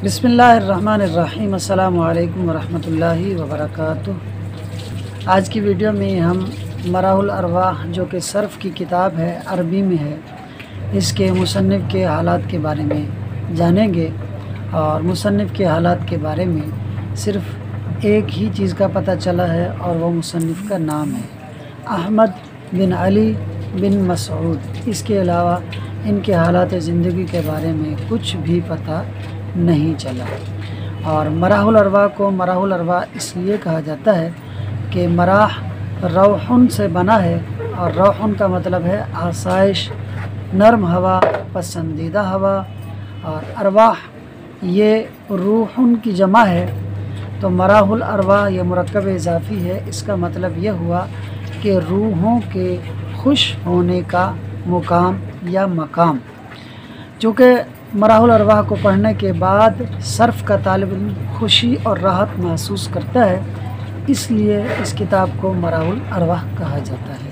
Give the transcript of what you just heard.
بسم اللہ الرحمن الرحیم۔ السلام علیکم ورحمۃ اللہ وبرکاتہ۔ آج کی ویڈیو میں ہم مراح الارواح جو کہ صرف کی کتاب ہے، عربی میں ہے، اس کے مصنف کے حالات کے بارے میں جانیں گے۔ اور مصنف کے حالات کے بارے میں صرف ایک ہی چیز کا پتہ چلا ہے اور وہ مصنف کا نام ہے، احمد بن علی بن مسعود۔ اس کے علاوہ ان کے حالات زندگی کے بارے میں کچھ بھی پتہ نہیں چلا۔ اور مراح الارواح کو مراح الارواح اس لیے کہا جاتا ہے کہ مراح روحن سے بنا ہے، اور روحن کا مطلب ہے آسائش، نرم ہوا، پسندیدہ ہوا، اور ارواح یہ روحن کی جمع ہے۔ تو مراح الارواح یہ مرکب اضافی ہے، اس کا مطلب یہ ہوا کہ روحوں کے خوش ہونے کا مقام یا مقام۔ چونکہ مراح الارواح کو پڑھنے کے بعد صرف کا طالب علم خوشی اور راحت محسوس کرتا ہے، اس لیے اس کتاب کو مراح الارواح کہا جاتا ہے۔